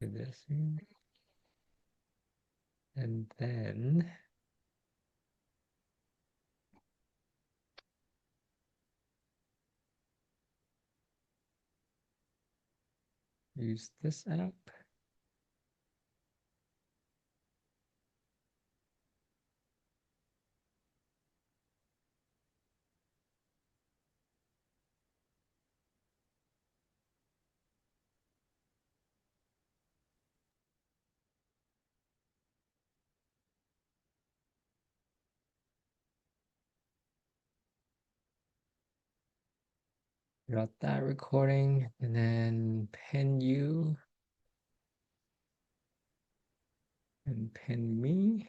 Do this here, and then use this app. Got that recording, and then pin you and pin me.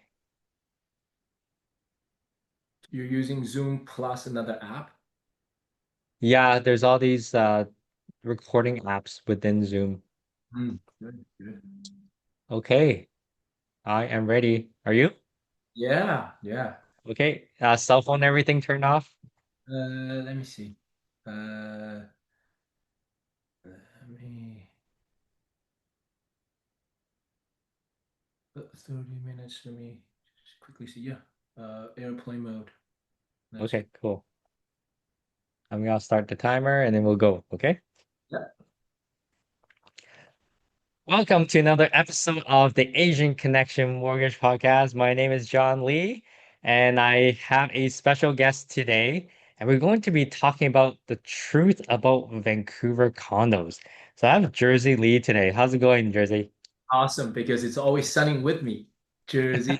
You're using Zoom plus another app? Yeah, there's all these recording apps within Zoom. Good, good. Okay, I am ready. Are you? Yeah, yeah. Okay, cell phone, everything turned off. Let me see. Uh, let me 30 minutes. Let me just quickly see. Yeah. Airplane mode. That's Okay, cool. I'm gonna start the timer and then we'll go. Okay. yeah. Welcome to another episode of the Asian Connection Mortgage Podcast. My name is John Lee, and I have a special guest today, and we're going to be talking about the truth about Vancouver condos. So I have Jersey Lee today. How's it going, Jersey? Awesome, because it's always sunning with me, Jersey.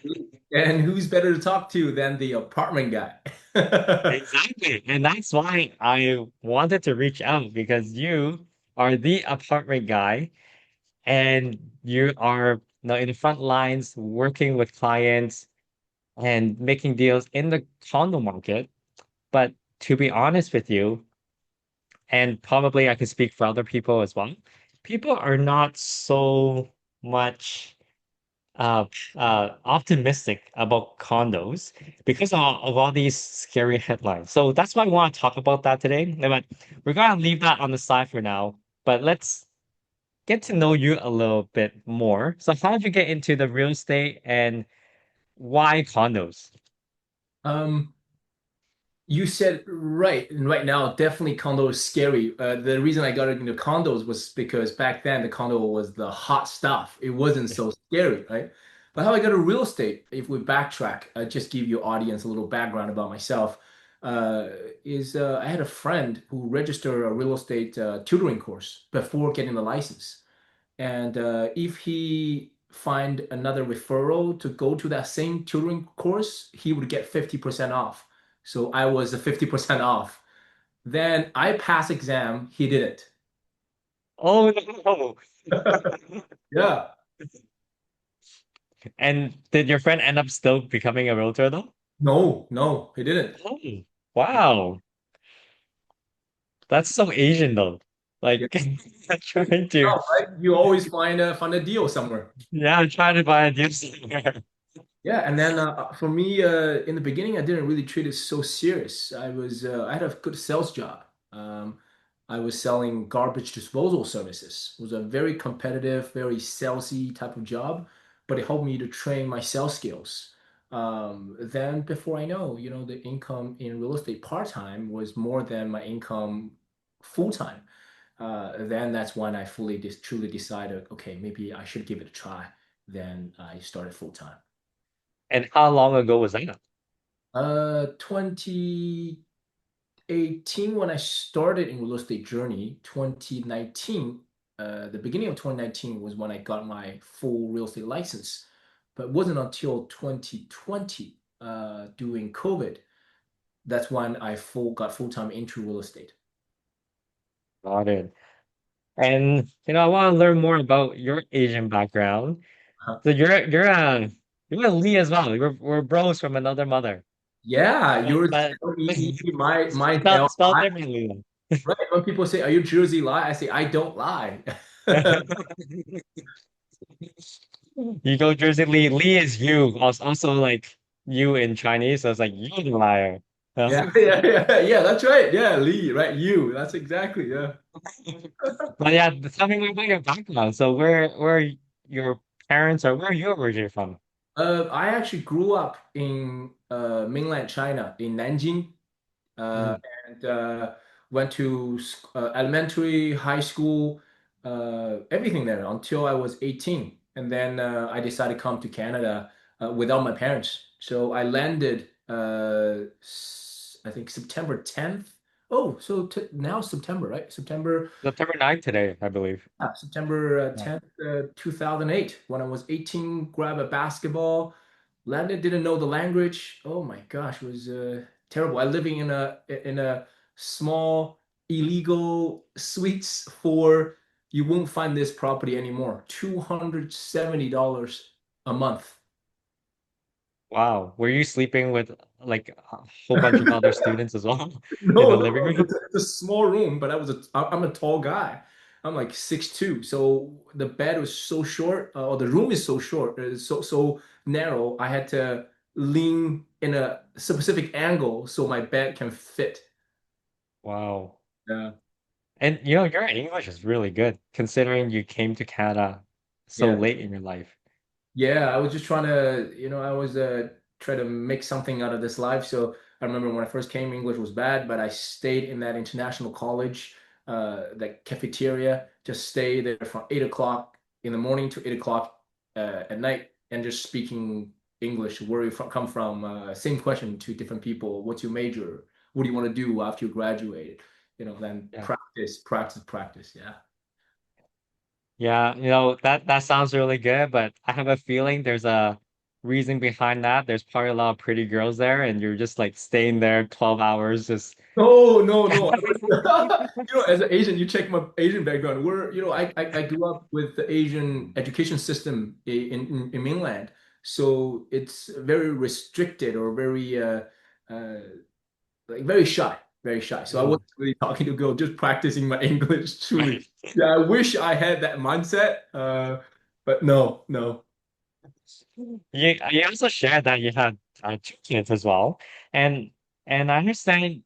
And who's better to talk to than the apartment guy? Exactly. And that's why I wanted to reach out because you are the apartment guy and you are in the front lines working with clients and making deals in the condo market. But to be honest with you, and probably I can speak for other people as well, people are not so much uh, optimistic about condos because of all these scary headlines. So that's why I want to talk about that today. But we're gonna leave that on the side for now. But let's get to know you a little bit more. So how did you get into the real estate and why condos? Um, You said right, and right now, definitely condo is scary. The reason I got into condos was because back then the condo was the hot stuff. It wasn't so scary, right? But how I got to real estate, if we backtrack, just give your audience a little background about myself, uh, is I had a friend who registered a real estate tutoring course before getting the license. And if he find another referral to go to that same tutoring course, he would get 50% off. So I was a 50% off. Then I passed exam, he didn't. Oh no. Yeah. And did your friend end up still becoming a realtor though? No, no, he didn't. Oh, wow. That's so Asian though. Yeah. Like trying to, No, right? You always find a deal somewhere. yeah, I'm trying to buy a deal somewhere. Yeah, and then for me, in the beginning, I didn't really treat it so serious. I had a good sales job. I was selling garbage disposal services. It was a very competitive, very salesy type of job, but it helped me to train my sales skills. Then before I know, the income in real estate part-time was more than my income full-time. Then that's when I truly decided, okay, maybe I should give it a try. Then I started full-time. And how long ago was that? 2018 when I started in real estate journey, 2019, the beginning of 2019 was when I got my full real estate license. But it wasn't until 2020, during COVID, that's when I got full-time into real estate. Got it. And I want to learn more about your Asian background. Huh. So you're a Lee as well. We're bros from another mother. Yeah, But yours but L-E-E, my spelled L-I, differently right? When people say, "Are you Jersey lie?" I say, "I don't lie." though. You go Jersey Lee. Lee is you. Also like you in Chinese, so it's like you the liar. Yeah, yeah, yeah, yeah, that's right. Yeah, Lee, right? You. That's exactly, yeah. But yeah, tell me more about your background. So where are your parents or where are you originally from? I actually grew up in mainland China, in Nanjing, uh, Mm. and went to elementary, high school, everything there until I was 18. And then I decided to come to Canada without my parents. So I landed, I think September 10th. Oh, so t now September, right? September September 9th today, I believe. September Yeah. 10th, 2008, when I was 18, grab a basketball, landed, didn't know the language. Oh my gosh, it was terrible. I living in a small illegal suites for you won't find this property anymore. $270 a month. Wow. Were you sleeping with like a whole bunch of other students as well in No, the no, living no. room? It's a small room, but I'm a tall guy. I'm like 6'2". So the bed was so short, or the room is so short, so narrow. I had to lean in a specific angle so my bed can fit. Wow. Yeah. And your English is really good considering you came to Canada so Yeah. late in your life. Yeah, I was just trying to, I was trying to make something out of this life. So I remember when I first came, English was bad, but I stayed in that international college, that cafeteria, just stay there from 8 o'clock in the morning to 8 o'clock at night, and just speaking English. Where you come from? Same question to different people. What's your major? What do you want to do after you graduate? Then Yeah. practice, practice, practice. Yeah. Yeah, that sounds really good, but I have a feeling there's a reason behind that. There's probably a lot of pretty girls there, and you're just like staying there 12 hours just No, no, no. As an Asian, you check my Asian background. I grew up with the Asian education system in mainland, so it's very restricted or very uh, like very shy, very shy. So I Mm. wasn't really talking to girls, just practicing my English. Truly, yeah. I wish I had that mindset, but no, no. You also shared that you had two kids as well, and I understand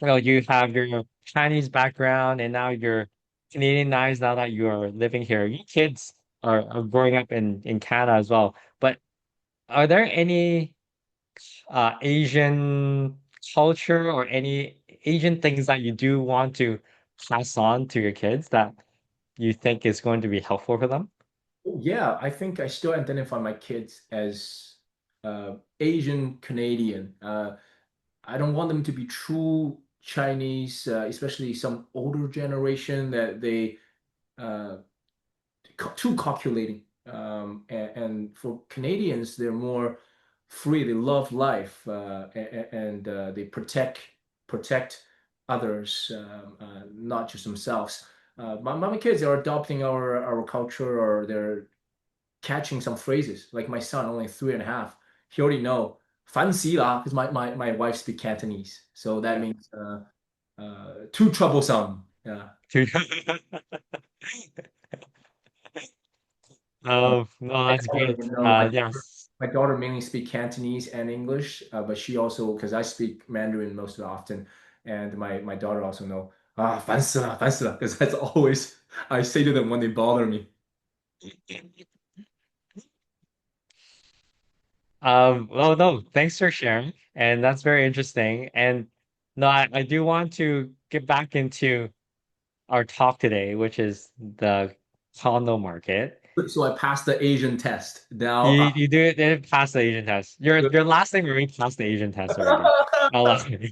you have your Chinese background and now you're Canadianized now that you're living here. Your kids are growing up in Canada as well. But are there any Asian culture or any Asian things that you do want to pass on to your kids that you think is going to be helpful for them? Yeah, I think I still identify my kids as Asian Canadian. I don't want them to be true Chinese, especially some older generation that they uh, too calculating. And for Canadians, they're more free. They love life, and they protect others, not just themselves. My kids are adopting our culture, or they're catching some phrases. Like my son, only 3.5, he already know 烦死啦, because my wife speaks Cantonese, so that means too troublesome. Yeah. Oh, no, I that's don't great. even know. Yes. My daughter mainly speak Cantonese and English, but she also, because I speak Mandarin most often, and my daughter also know 烦死了, 烦死了, because that's always I say to them when they bother me. Well, no, thanks for sharing. And that's very interesting. And no, I do want to get back into our talk today, which is the condo market. So I passed the Asian test. You Now, did pass the Asian test. Your last name already passed the Asian test already. I'll good, let you.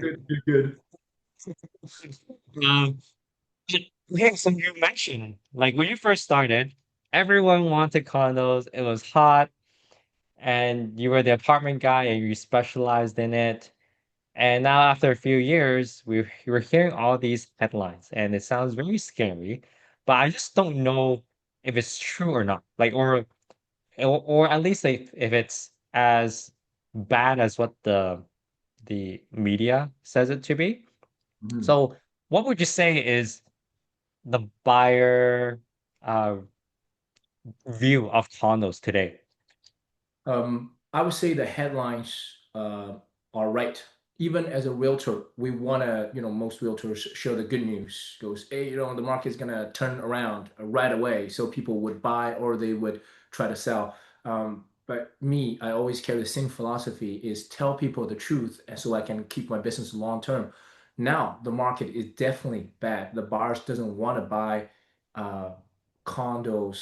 good, good. Um, okay, so you mentioned like when you first started, everyone wanted condos. It was hot, and you were the apartment guy, and you specialized in it. And now, after a few years, we're hearing all these headlines, and it sounds very scary. But I just don't know if it's true or not. Like, or at least if it's as bad as what the media says it to be. Mhm. So, what would you say is the buyer uh, view of condos today? I would say the headlines are right. Even as a realtor, we want to, most realtors show the good news. Goes, hey, the market's gonna turn around right away, so people would buy or they would try to sell. But me, I always carry the same philosophy: is tell people the truth, and so I can keep my business long term. Now the market is definitely bad. The buyers doesn't want to buy uh, condos,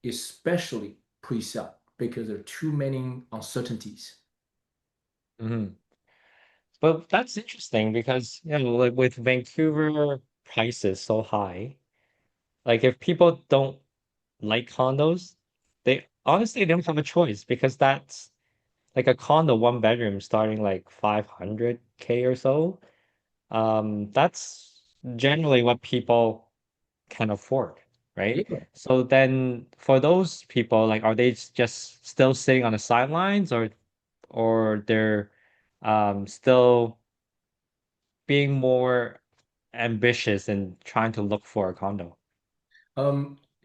especially pre-sale, because there are too many uncertainties. Hmm. But that's interesting because, like with Vancouver prices so high, like if people don't like condos, they honestly don't have a choice because that's like a condo, one bedroom starting like 500K or so. That's generally what people can afford, right? Yeah. So then for those people, like are they just still sitting on the sidelines or they're still being more ambitious and trying to look for a condo?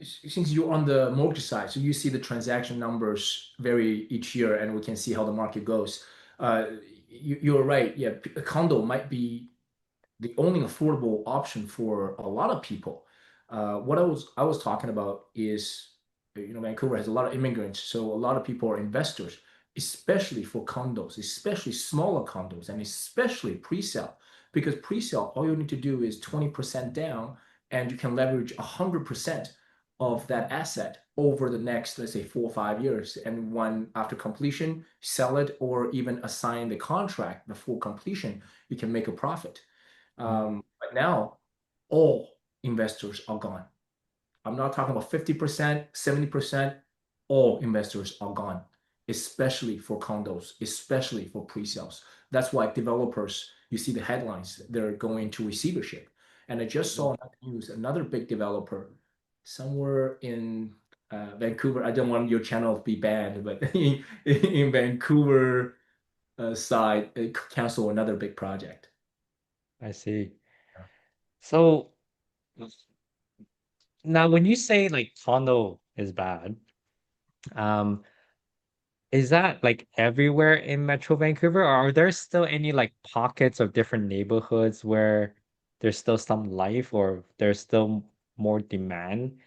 Since you're on the mortgage side, so you see the transaction numbers vary each year, and we can see how the market goes. Uh, you're right. Yeah, a condo might be the only affordable option for a lot of people. What I was talking about is, Vancouver has a lot of immigrants, so a lot of people are investors, especially for condos, especially smaller condos, and especially pre-sale. Because pre-sale, all you need to do is 20% down, and you can leverage 100% of that asset over the next, let's say, 4 or 5 years. And when after completion, sell it or even assign the contract before completion, you can make a profit. But now all investors are gone. I'm not talking about 50%, 70%. All investors are gone, especially for condos, especially for pre-sales. That's why developers, you see the headlines, they're going into receivership. And I just Mhm. saw another news, another big developer somewhere in Vancouver. I don't want your channel to be banned, but in Vancouver side, cancel another big project. I see. So now when you say like condo is bad, um, is that like everywhere in Metro Vancouver, or are there still any like pockets of different neighborhoods where there's still some life or there's still more demand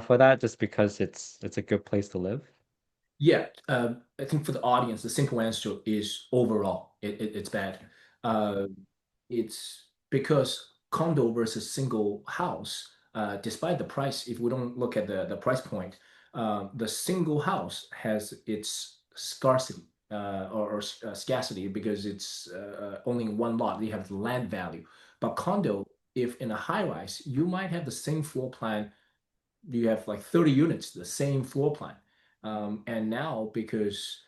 for that just because it's a good place to live? Yeah, I think for the audience, the simple answer is overall, it's bad. Uh, it's because condo versus single house, despite the price, if we don't look at the price point, the single house has its scarcity or scarcity because it's only in one lot. You have the land value. But condo, if in a high rise, you might have the same floor plan, you have like 30 units, the same floor plan. And now because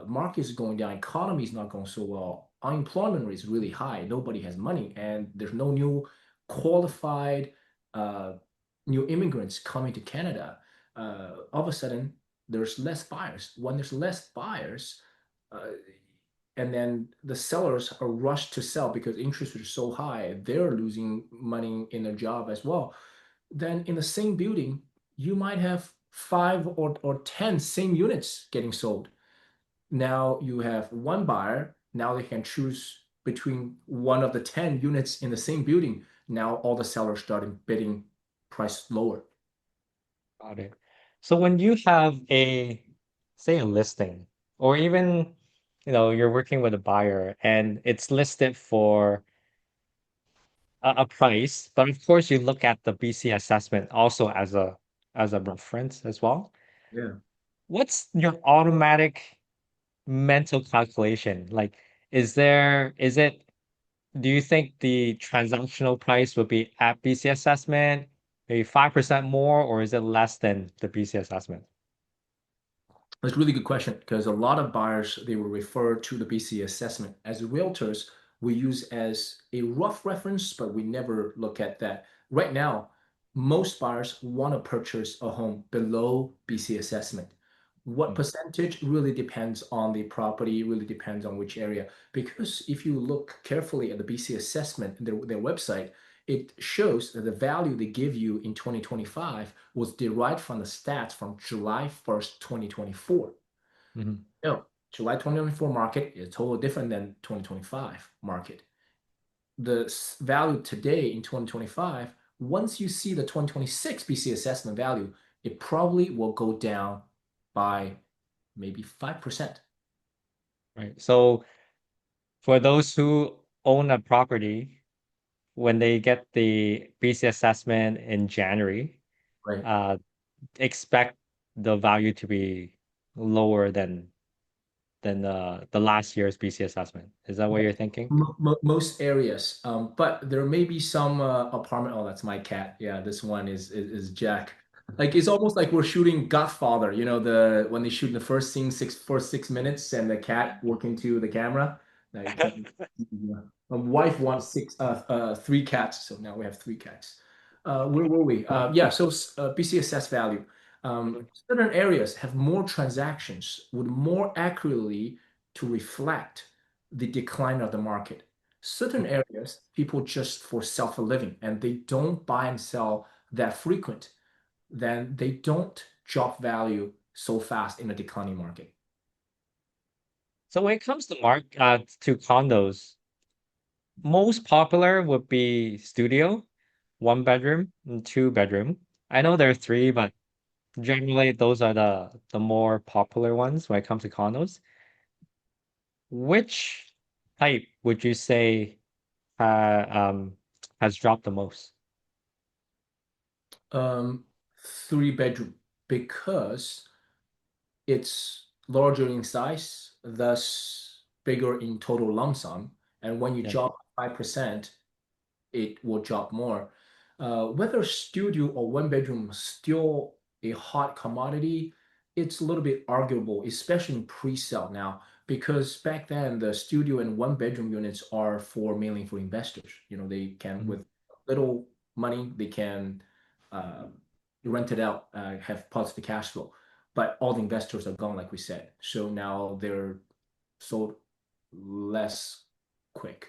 market is going down, economy is not going so well, unemployment rate is really high. Nobody has money, and there's no new qualified uh, new immigrants coming to Canada. All of a sudden, there's less buyers. When there's less buyers, uh, and then the sellers are rushed to sell because interest rates are so high, they're losing money in their job as well. Then in the same building, you might have five or 10 same units getting sold. Now you have one buyer. Now they can choose between one of the 10 units in the same building. Now all the sellers starting bidding price lower. Got it. So when you have say a listing, or even, you're working with a buyer and it's listed for a price, but of course you look at the BC assessment also as a reference as well. Yeah. What's your automatic mental calculation? Like, is it, do you think the transactional price would be at BC assessment, maybe 5% more, or is it less than the BC assessment? That's a really good question because a lot of buyers they will refer to the BC assessment. As realtors, we use as a rough reference, but we never look at that. Right now, most buyers want to purchase a home below BC assessment. What Mm. percentage really depends on the property, really depends on which area. Because if you look carefully at the BC assessment, their website, it shows that the value they give you in 2025 was derived from the stats from July 1st, 2024. Mhm. No, July 2024 market is totally different than 2025 market. The value today in 2025, once you see the 2026 BC assessment value, it probably will go down by maybe 5%. Right. So for those who own a property, when they get the BC assessment in January, Right. uh, expect the value to be lower than the last year's BC assessment. Is that what you're thinking? Most areas, but there may be some apartment. Oh, that's my cat. Yeah, this one is Jack. Like it's almost like we're shooting Godfather. You know, the when they shoot the first scene for 6 minutes and the cat walking to the camera. Like, my wife wants three cats, so now we have three cats. Where were we? Yeah, so BC assessed value. Certain areas have more transactions would more accurately to reflect the decline of the market. Certain areas, people just for self-living and they don't buy and sell that frequent, then they don't drop value so fast in a declining market. So when it comes to condos, most popular would be studio, one bedroom and two bedroom. I know there are three, but generally those are the more popular ones when it comes to condos. Which type would you say has dropped the most? Um, 3 bedroom because it's larger in size, thus bigger in total lump sum. And when you Yeah. drop 5%, it will drop more. Whether studio or one bedroom is still a hot commodity, it's a little bit arguable, especially in pre-sale now, because back then the studio and one bedroom units are for mainly for investors. You know, they can Mhm. with little money they can uh, rent it out, have positive cash flow. But all the investors are gone, like we said. So now they're sold less quick.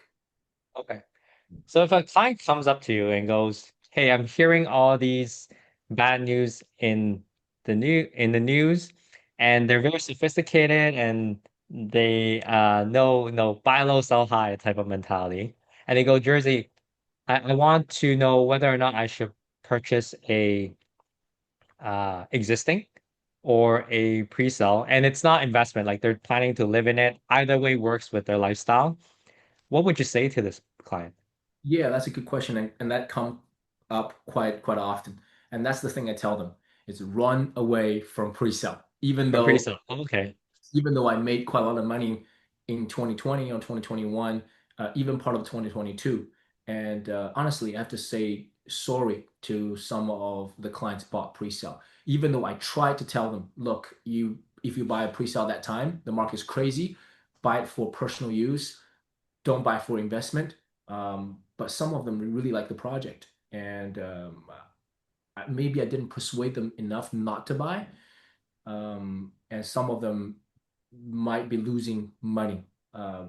Okay. So if a client comes up to you and goes, "Hey, I'm hearing all these bad news in the news, and they're very sophisticated and they know buy low, sell high type of mentality," and they go, "Jersey, I want to know whether or not I should purchase a existing or a pre-sale, and it's not investment, like they're planning to live in it. Either way works with their lifestyle." What would you say to this client? Yeah, that's a good question, and that come up quite often. And that's the thing I tell them is run away from pre-sale. From pre-sale. Okay. Even though I made quite a lot of money in 2020 or 2021, even part of 2022. And honestly, I have to say sorry to some of the clients bought pre-sale. Even though I tried to tell them, look, you if you buy a pre-sale that time, the market's crazy, buy it for personal use, don't buy for investment. But some of them really like the project, and maybe I didn't persuade them enough not to buy. And some of them might be losing money. Uh,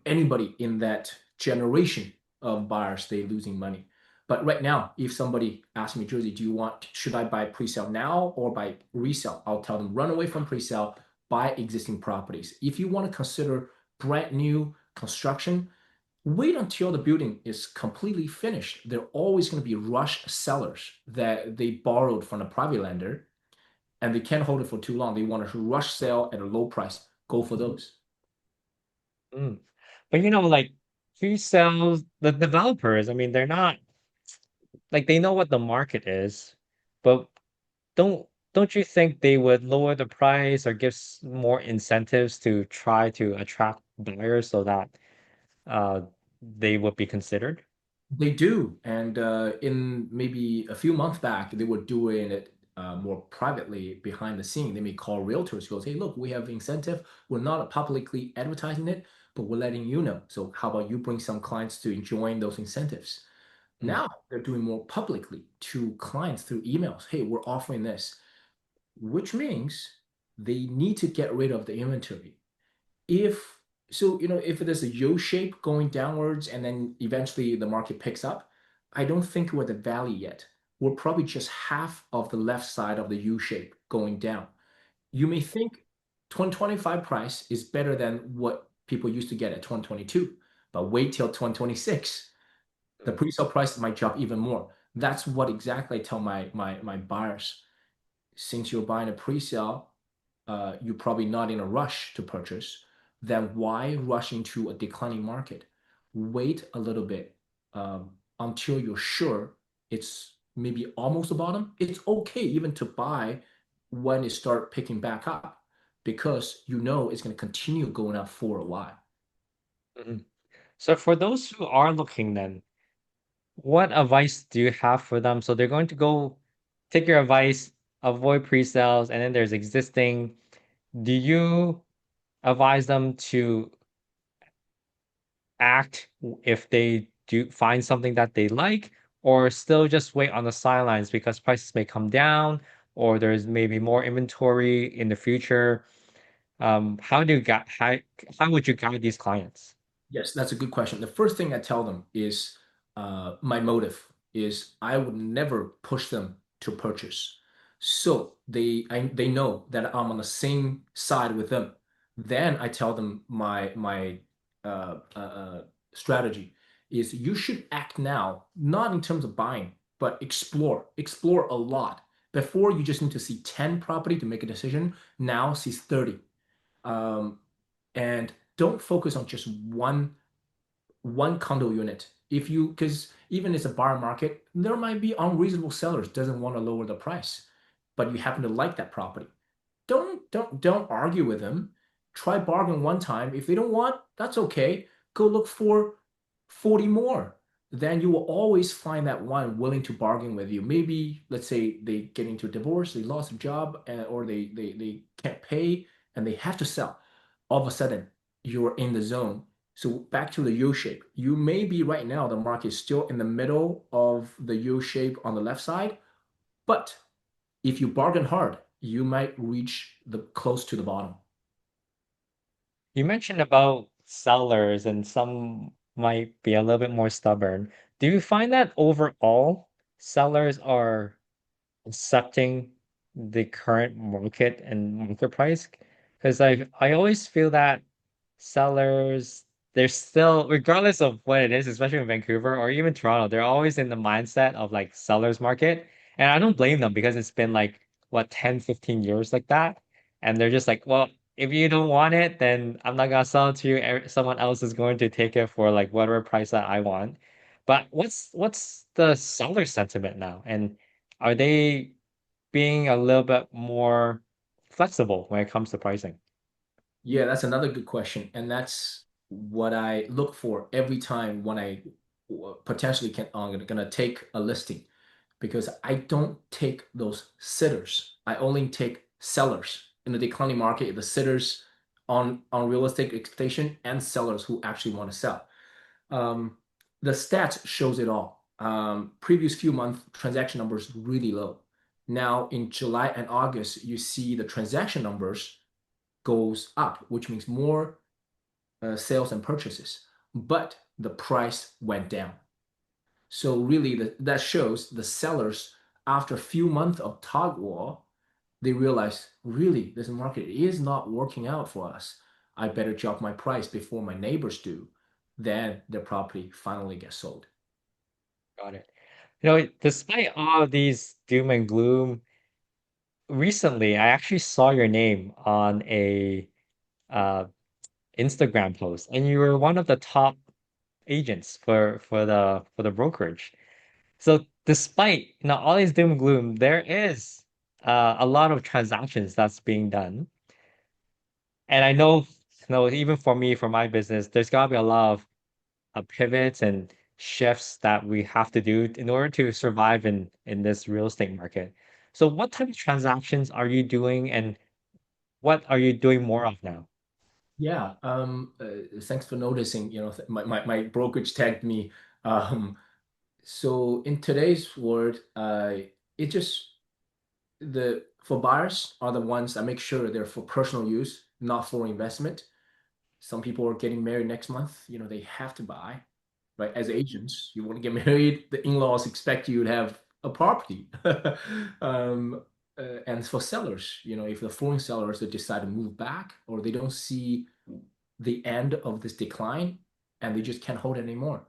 Anybody in that generation of buyers, they losing money. But right now, if somebody asks me, Jersey, should I buy pre-sale now or buy resale? I'll tell them run away from pre-sale, buy existing properties. If you want to consider brand new construction, wait until the building is completely finished. They're always going to be rush sellers that they borrowed from a private lender and they can't hold it for too long. They want to rush sell at a low price. Go for those. Mm. But like pre-sales, the developers, I mean, they're not like they know what the market is, but don't you think they would lower the price or give more incentives to try to attract buyers so that uh they would be considered? They do. And in maybe a few months back, they were doing it more privately behind the scene. They may call realtors, goes, hey, look, we have incentive. We're not publicly advertising it, but we're letting you know. So how about you bring some clients to enjoying those incentives? Mm. Now they're doing more publicly to clients through emails. Hey, we're offering this, which means they need to get rid of the inventory. If so, if there's a U shape going downwards and then eventually the market picks up, I don't think we're at the valley yet. We're probably just half of the left side of the U shape going down. You may think 2025 price is better than what people used to get at 2022. But wait till 2026, the pre-sale price might drop even more. That's what exactly I tell my buyers. Since you're buying a pre-sale, you're probably not in a rush to purchase. Then why rush into a declining market? Wait a little bit until you're sure it's maybe almost the bottom. It's okay even to buy when it start picking back up because you know it's going to continue going up for a while. Mhm. So for those who are looking then, what advice do you have for them? So they're going to go take your advice, avoid pre-sales, and then there's existing. Do you advise them to act if they do find something that they like, or still just wait on the sidelines because prices may come down, or there's maybe more inventory in the future? How do you guide, how would you guide these clients? Yes, that's a good question. The first thing I tell them is my motive is I would never push them to purchase. So they know that I'm on the same side with them. Then I tell them my strategy is you should act now, not in terms of buying, but explore a lot. Before you just need to see 10 property to make a decision. Now see 30. Um, and don't focus on just one condo unit. If you, because even it's a bar market, there might be unreasonable sellers doesn't want to lower the price, but you happen to like that property. Don't argue with them. Try bargain one time. If they don't want, that's okay. Go look for 40 more. Then you will always find that one willing to bargain with you. Maybe let's say they get into a divorce, they lost a job, or they can't pay and they have to sell. All of a sudden, you're in the zone. So back to the U shape. You may be right now, the market is still in the middle of the U shape on the left side, but if you bargain hard, you might reach the close to the bottom. You mentioned about sellers and some might be a little bit more stubborn. Do you find that overall sellers are accepting the current market and market price? Because I always feel that sellers, they're still, regardless of what it is, especially in Vancouver or even Toronto, they're always in the mindset of like seller's market. And I don't blame them because it's been like what 10, 15 years like that. And they're just like, well, if you don't want it, then I'm not gonna sell it to you. Someone else is going to take it for like whatever price that I want. But what's the seller sentiment now? And are they being a little bit more flexible when it comes to pricing? Yeah, that's another good question. And that's what I look for every time when I potentially I'm gonna take a listing because I don't take those sitters. I only take sellers in the declining market, the sitters on real estate expectation and sellers who actually want to sell. Um, the stats shows it all. Previous few months transaction numbers really low. Now in July and August, you see the transaction numbers goes up, which means more sales and purchases, but the price went down. So really, that shows the sellers after a few months of tug war, they realize really this market is not working out for us. I better drop my price before my neighbors do. Then their property finally gets sold. Got it. You know, despite all of these doom and gloom, recently I actually saw your name on a uh, Instagram post, and you were one of the top agents for the brokerage. So despite all these doom and gloom, there is a lot of transactions that's being done. And I know, even for me, for my business, there's gotta be a lot of pivots and shifts that we have to do in order to survive in this real estate market. So what type of transactions are you doing, and what are you doing more of now? Yeah, thanks for noticing. My brokerage tagged me. Um, so in today's world, it just the for buyers are the ones that make sure they're for personal use, not for investment. Some people are getting married next month. They have to buy, right? As agents, you want to get married, the in-laws expect you to have a property. Um, and for sellers, if the foreign sellers they decide to move back or they don't see the end of this decline and they just can't hold it anymore,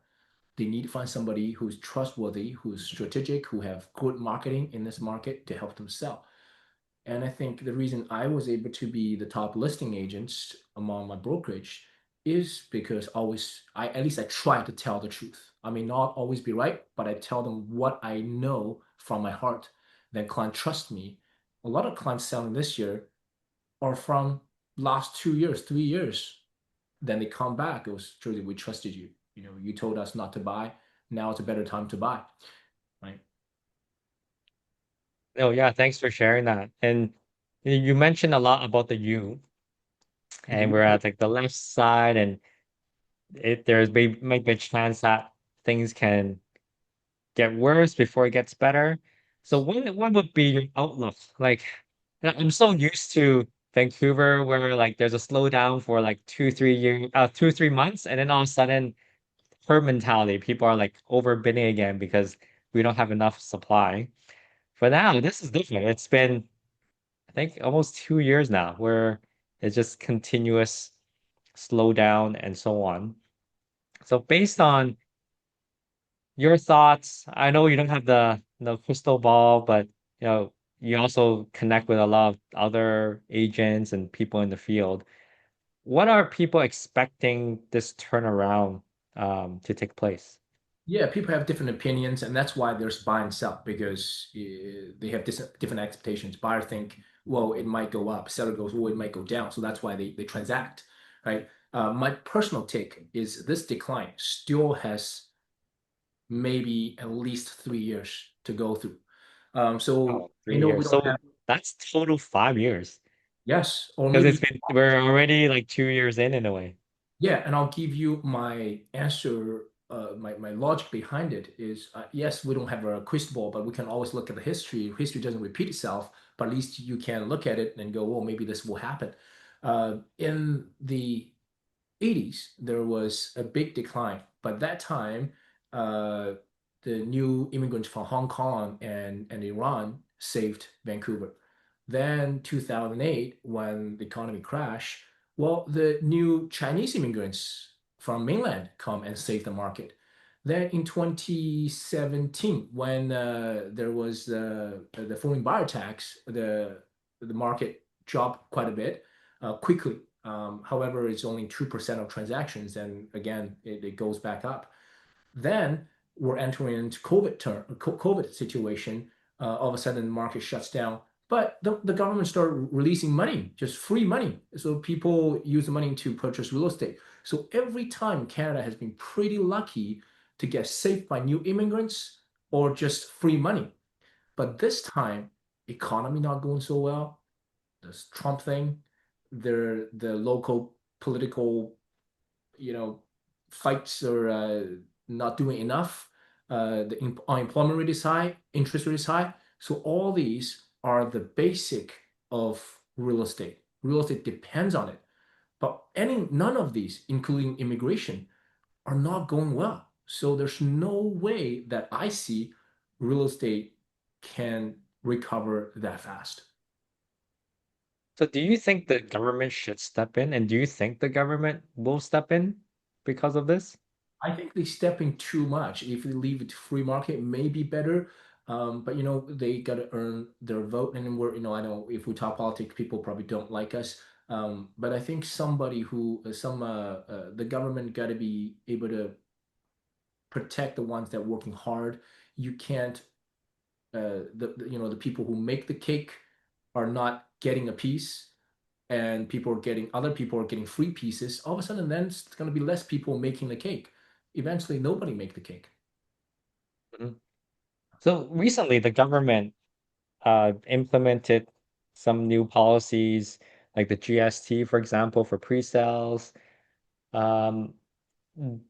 they need to find somebody who's trustworthy, who's strategic, who have good marketing in this market to help them sell. And I think the reason I was able to be the top listing agents among my brokerage is because always I at least I try to tell the truth. I may not always be right, but I tell them what I know from my heart. Then client trust me. A lot of clients selling this year are from last 2 years, 3 years. Then they come back. It was truly we trusted you. You told us not to buy. Now it's a better time to buy, right? Oh yeah, thanks for sharing that. And you mentioned a lot about the U, and we're Mhm. at like the left side, and there's might be a chance that things can get worse before it gets better. So what would be your outlook? Like, I'm so used to Vancouver where like there's a slowdown for like 2, 3 months, and then all of a sudden herd mentality, people are like overbidding again because we don't have enough supply. For now, this is different. It's been, I think, almost 2 years now where it's just continuous slowdown and so on. So based on your thoughts, I know you don't have the crystal ball, but you also connect with a lot of other agents and people in the field. What are people expecting this turnaround to take place? Yeah, people have different opinions, and that's why there's buy and sell because they have different expectations. Buyer think, well, it might go up. Seller goes, well, it might go down. So that's why they transact, right? My personal take is this decline still has maybe at least 3 years to go through. So Oh, I three know we years. don't So have, that's total 5 years. yes, or Because maybe we're already like 2 years in a way. yeah, and I'll give you my answer. My logic behind it is yes, we don't have a crystal ball, but we can always look at the history. History doesn't repeat itself, but at least you can look at it and go, well, maybe this will happen. In the 80s, there was a big decline, but that time, uh, the new immigrants from Hong Kong and Iran saved Vancouver. Then 2008, when the economy crashed, well, the new Chinese immigrants from mainland come and save the market. Then in 2017, when there was the foreign buyer tax, the market dropped quite a bit quickly. However, it's only 2% of transactions, and again, it goes back up. Then we're entering into COVID situation. All of a sudden, the market shuts down. But the government started releasing money, just free money. So people use the money to purchase real estate. So every time Canada has been pretty lucky to get saved by new immigrants or just free money. But this time, economy not going so well. This Trump thing, the local political you know, fights are not doing enough. The unemployment rate is high, interest rate is high. So all these are the basic of real estate. Real estate depends on it. But none of these, including immigration, are not going well. So there's no way that I see real estate can recover that fast. So do you think the government should step in? And do you think the government will step in because of this? I think they step in too much. If they leave it to free market, may be better. But they got to earn their vote. And I know if we talk politics, people probably don't like us. But I think somebody the government got to be able to protect the ones that are working hard. You can't, the people who make the cake are not getting a piece, and other people are getting free pieces. All of a sudden, then it's going to be less people making the cake. Eventually, nobody make the cake. Mhm. So recently, the government implemented some new policies, like the GST, for example, for pre-sales. Um,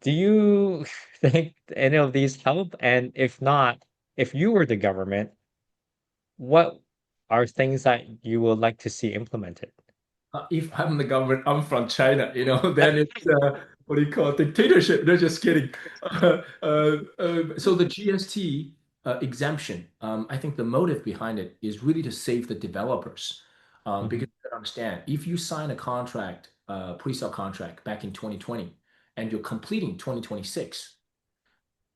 do you think any of these help? And if not, if you were the government, what are things that you would like to see implemented? If I'm the government, I'm from China, then it's what do you call it, dictatorship. No, just kidding. So the GST. exemption. I think the motive behind it is really to save the developers. Hmm. Because you gotta understand, if you sign a contract, pre-sale contract back in 2020, and you're completing 2026,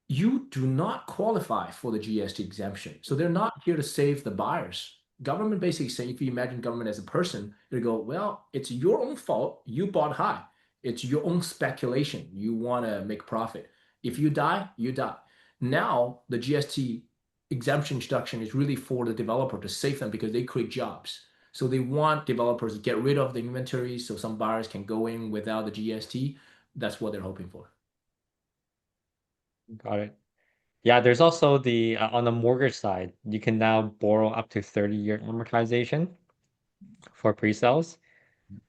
you do not qualify for the GST exemption. So they're not here to save the buyers. Government basically say, if you imagine government as a person, they go, well, it's your own fault. You bought high. It's your own speculation. You want to make profit. If you die, you die. Now the GST exemption introduction is really for the developer to save them because they create jobs. So they want developers to get rid of the inventory so some buyers can go in without the GST. That's what they're hoping for. Got it. Yeah, there's also the on the mortgage side, you can now borrow up to 30-year amortization for pre-sales.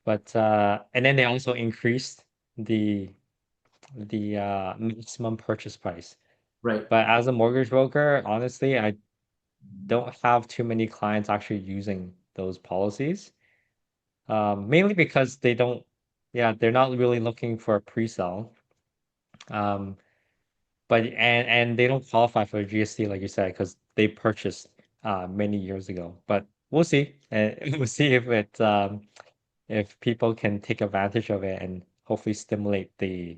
But and then they also increased the maximum purchase price. Right. But as a mortgage broker, honestly, I don't have too many clients actually using those policies. Mainly because they don't, yeah, they're not really looking for a pre-sale. Um, but and they don't qualify for GST like you said because they purchased many years ago. But we'll see. We'll see if people can take advantage of it and hopefully stimulate the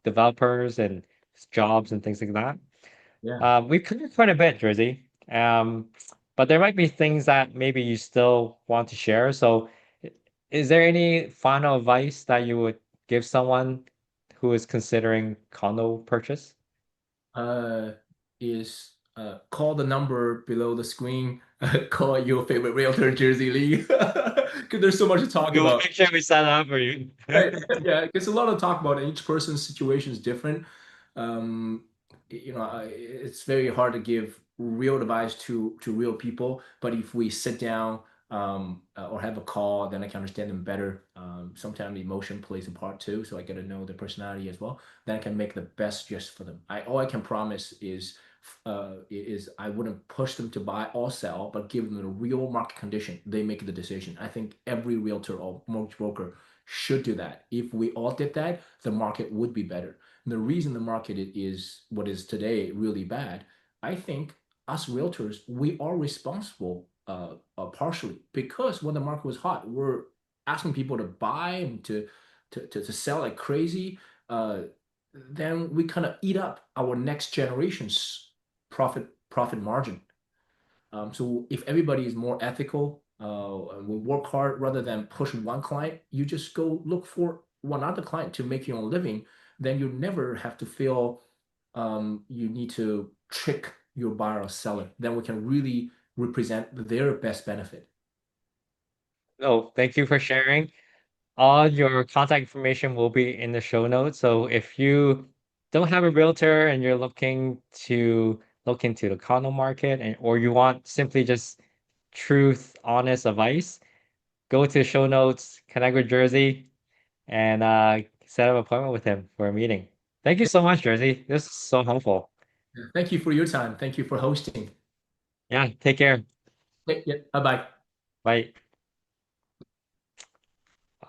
developers and jobs and things like that. Yeah. We've covered quite a bit, Jersey. But there might be things that maybe you still want to share. So, is there any final advice that you would give someone who is considering condo purchase? uh, is call the number below the screen, call your favorite realtor Jersey Lee, because there's so much to talk We will about. make sure we set it up for you. Right. Yeah, it's a lot to talk about, and each person's situation is different. Um, it's very hard to give real advice to real people, but if we sit down or have a call, then I can understand them better. Sometimes emotion plays a part too, so I get to know their personality as well. Then I can make the best suggestion for them. All I can promise is I wouldn't push them to buy or sell, but give them the real market condition. They make the decision. I think every realtor or mortgage broker should do that. If we all did that, the market would be better. And the reason the market is what is today really bad, I think us realtors, we are responsible partially because when the market was hot, we're asking people to buy and to sell like crazy. Uh, then we kind of eat up our next generation's profit margin. So if everybody is more ethical, and will work hard rather than push one client, you just go look for one other client to make your own living. Then you never have to feel you need to trick your buyer or seller. Then we can really represent their best benefit. Oh, thank you for sharing. All your contact information will be in the show notes. So if you don't have a realtor and you're looking to look into the condo market and or you want simply just truth, honest advice, go to the show notes, connect with Jersey, and set up an appointment with him for a meeting. Thank you so much, Jersey. This is so helpful. Thank you for your time. Thank you for hosting. Yeah, take care. Yeah, bye bye. Bye.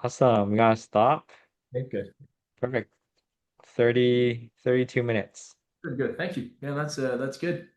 Awesome. We gotta stop. Good. Perfect. 32 minutes. Good. Thank you. Yeah, that's good.